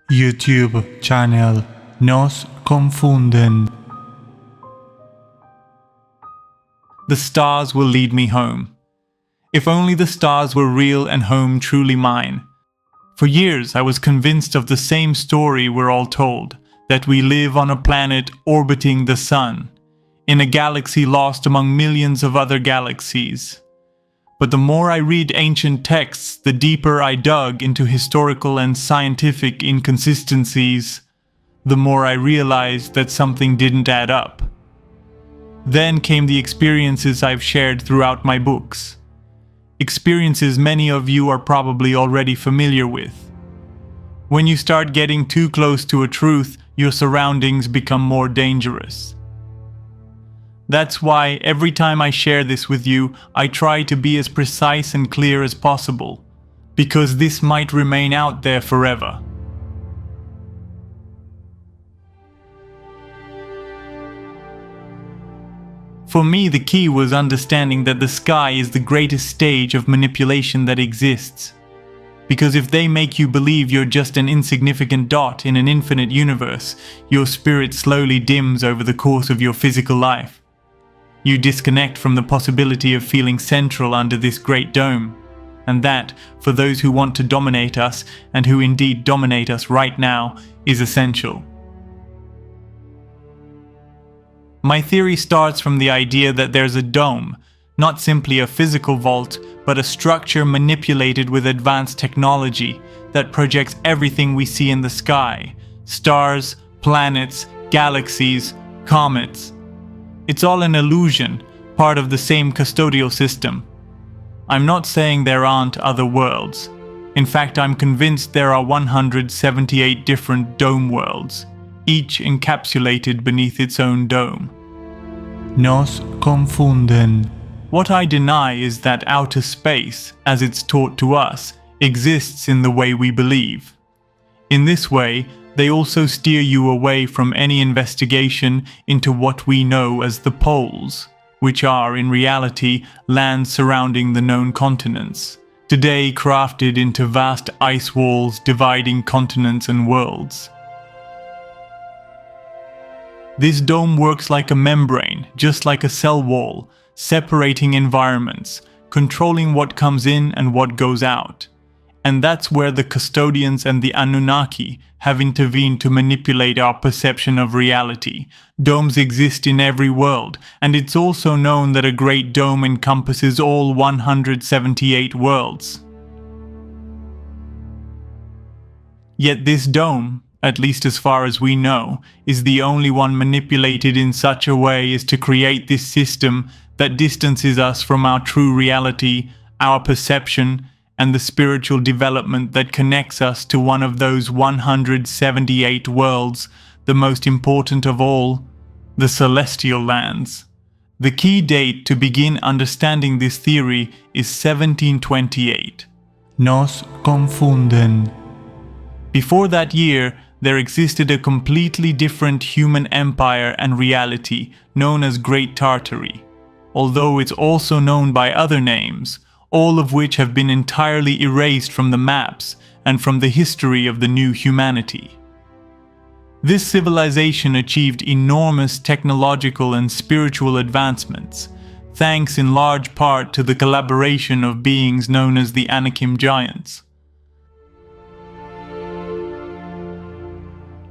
YouTube channel Nos Confunden. The stars will lead me home. If only the stars were real and home truly mine. For years I was convinced of the same story we're all told, that we live on a planet orbiting the sun, in a galaxy lost among millions of other galaxies. But the more I read ancient texts, the deeper I dug into historical and scientific inconsistencies, the more I realized that something didn't add up. Then came the experiences I've shared throughout my books. Experiences many of you are probably already familiar with. When you start getting too close to a truth, your surroundings become more dangerous. That's why every time I share this with you, I try to be as precise and clear as possible, because this might remain out there forever. For me, the key was understanding that the sky is the greatest stage of manipulation that exists. Because if they make you believe you're just an insignificant dot in an infinite universe, your spirit slowly dims over the course of your physical life. You disconnect from the possibility of feeling central under this great dome. And that, for those who want to dominate us, and who indeed dominate us right now, is essential. My theory starts from the idea that there's a dome, not simply a physical vault, but a structure manipulated with advanced technology that projects everything we see in the sky: stars, planets, galaxies, comets. It's all an illusion, part of the same custodial system. I'm not saying there aren't other worlds. In fact, I'm convinced there are 178 different dome worlds, each encapsulated beneath its own dome. Nos confunden. What I deny is that outer space, as it's taught to us, exists in the way we believe. In this way, they also steer you away from any investigation into what we know as the poles, which are, in reality, lands surrounding the known continents, today crafted into vast ice walls dividing continents and worlds. This dome works like a membrane, just like a cell wall, separating environments, controlling what comes in and what goes out. And that's where the custodians and the Anunnaki have intervened to manipulate our perception of reality. Domes exist in every world, and it's also known that a great dome encompasses all 178 worlds. Yet this dome, at least as far as we know, is the only one manipulated in such a way as to create this system that distances us from our true reality, our perception, and the spiritual development that connects us to one of those 178 worlds, the most important of all, the celestial lands. The key date to begin understanding this theory is 1728. Nos confunden. Before that year, there existed a completely different human empire and reality known as Great Tartary, although it's also known by other names, all of which have been entirely erased from the maps and from the history of the new humanity. This civilization achieved enormous technological and spiritual advancements, thanks in large part to the collaboration of beings known as the Anakim giants.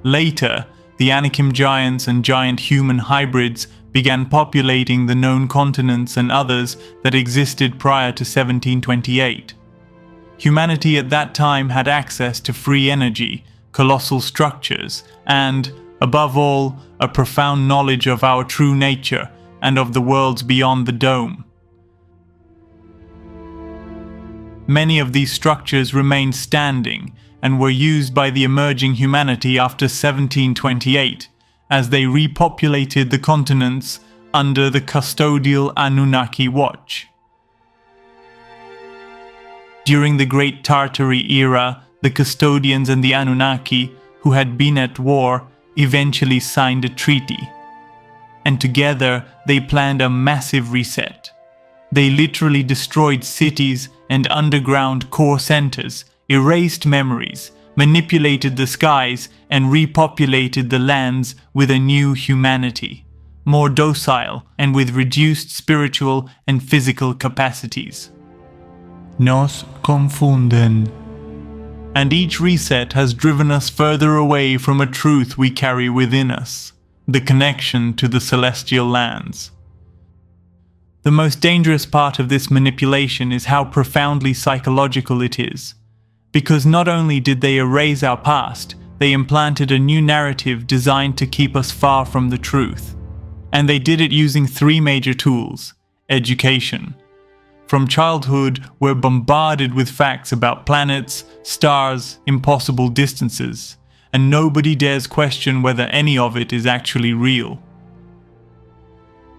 Later, the Anakim giants and giant human hybrids began populating the known continents and others that existed prior to 1728. Humanity at that time had access to free energy, colossal structures, and, above all, a profound knowledge of our true nature and of the worlds beyond the dome. Many of these structures remained standing and were used by the emerging humanity after 1728, as they repopulated the continents under the custodial Anunnaki watch. During the Great Tartary era, the custodians and the Anunnaki, who had been at war, eventually signed a treaty. And together they planned a massive reset. They literally destroyed cities and underground core centers, erased memories, manipulated the skies, and repopulated the lands with a new humanity, more docile and with reduced spiritual and physical capacities. Nos confunden. And each reset has driven us further away from a truth we carry within us, the connection to the celestial lands. The most dangerous part of this manipulation is how profoundly psychological it is, because not only did they erase our past, they implanted a new narrative designed to keep us far from the truth. And they did it using three major tools: education. From childhood, we're bombarded with facts about planets, stars, impossible distances, and nobody dares question whether any of it is actually real.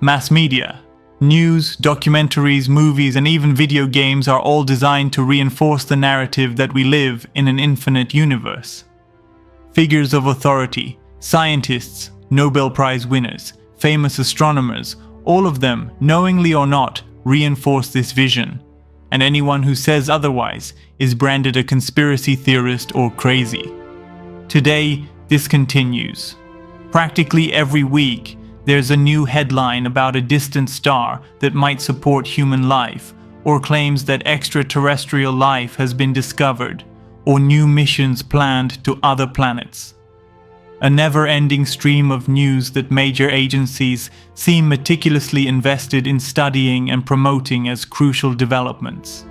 Mass media. News, documentaries, movies, and even video games are all designed to reinforce the narrative that we live in an infinite universe. Figures of authority, scientists, Nobel Prize winners, famous astronomers, all of them, knowingly or not, reinforce this vision, and anyone who says otherwise is branded a conspiracy theorist or crazy. Today, this continues. Practically every week, there's a new headline about a distant star that might support human life, or claims that extraterrestrial life has been discovered, or new missions planned to other planets. A never-ending stream of news that major agencies seem meticulously invested in studying and promoting as crucial developments.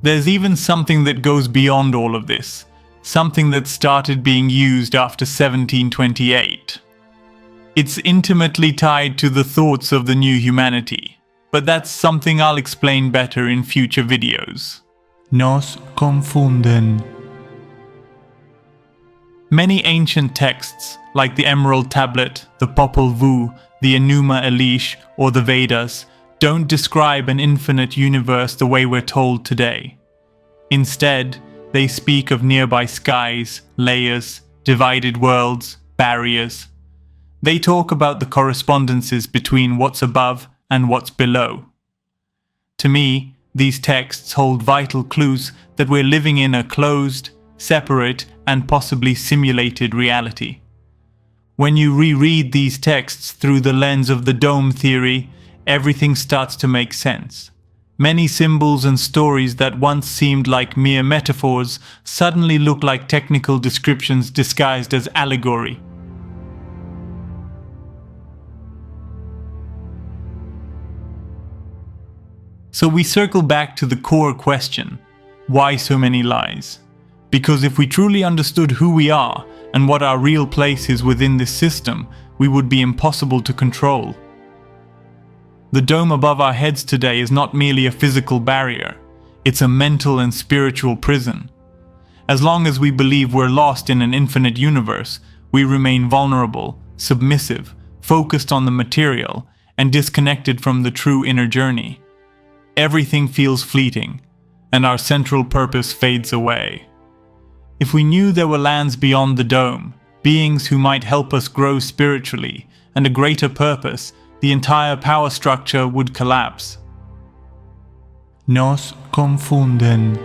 There's even something that goes beyond all of this, something that started being used after 1728. It's intimately tied to the thoughts of the new humanity, but that's something I'll explain better in future videos. Nos confunden. Many ancient texts, like the Emerald Tablet, the Popol Vuh, the Enuma Elish, or the Vedas, don't describe an infinite universe the way we're told today. Instead, they speak of nearby skies, layers, divided worlds, barriers. They talk about the correspondences between what's above and what's below. To me, these texts hold vital clues that we're living in a closed, separate, and possibly simulated reality. When you reread these texts through the lens of the dome theory, everything starts to make sense. Many symbols and stories that once seemed like mere metaphors suddenly look like technical descriptions disguised as allegory. So we circle back to the core question: why so many lies? Because if we truly understood who we are and what our real place is within this system, we would be impossible to control. The dome above our heads today is not merely a physical barrier, it's a mental and spiritual prison. As long as we believe we're lost in an infinite universe, we remain vulnerable, submissive, focused on the material, and disconnected from the true inner journey. Everything feels fleeting, and our central purpose fades away. If we knew there were lands beyond the dome, beings who might help us grow spiritually, and a greater purpose, the entire power structure would collapse. Nos confunden.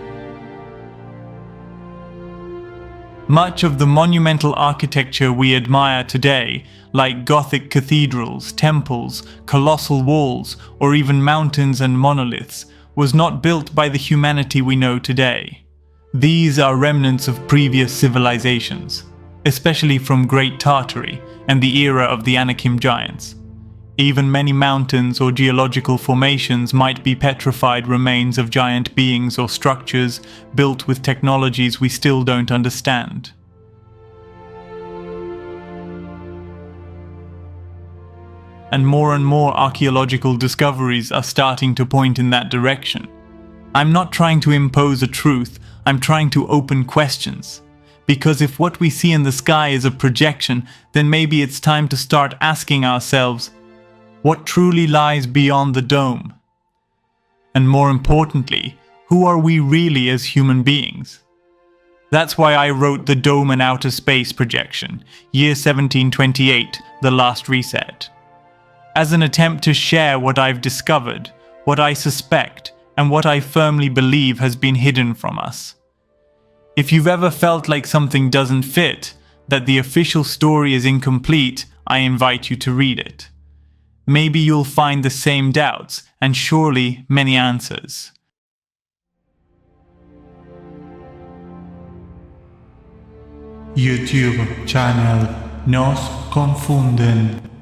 Much of the monumental architecture we admire today, like Gothic cathedrals, temples, colossal walls, or even mountains and monoliths, was not built by the humanity we know today. These are remnants of previous civilizations, especially from Great Tartary and the era of the Anakim giants. Even many mountains or geological formations might be petrified remains of giant beings or structures built with technologies we still don't understand. And more archaeological discoveries are starting to point in that direction. I'm not trying to impose a truth, I'm trying to open questions. Because if what we see in the sky is a projection, then maybe it's time to start asking ourselves, what truly lies beyond the dome? And more importantly, who are we really as human beings? That's why I wrote The Dome and Outer Space Projection, year 1728, The Last Reset. As an attempt to share what I've discovered, what I suspect, and what I firmly believe has been hidden from us. If you've ever felt like something doesn't fit, that the official story is incomplete, I invite you to read it. Maybe you'll find the same doubts, and surely many answers. YouTube channel Nos Confunden.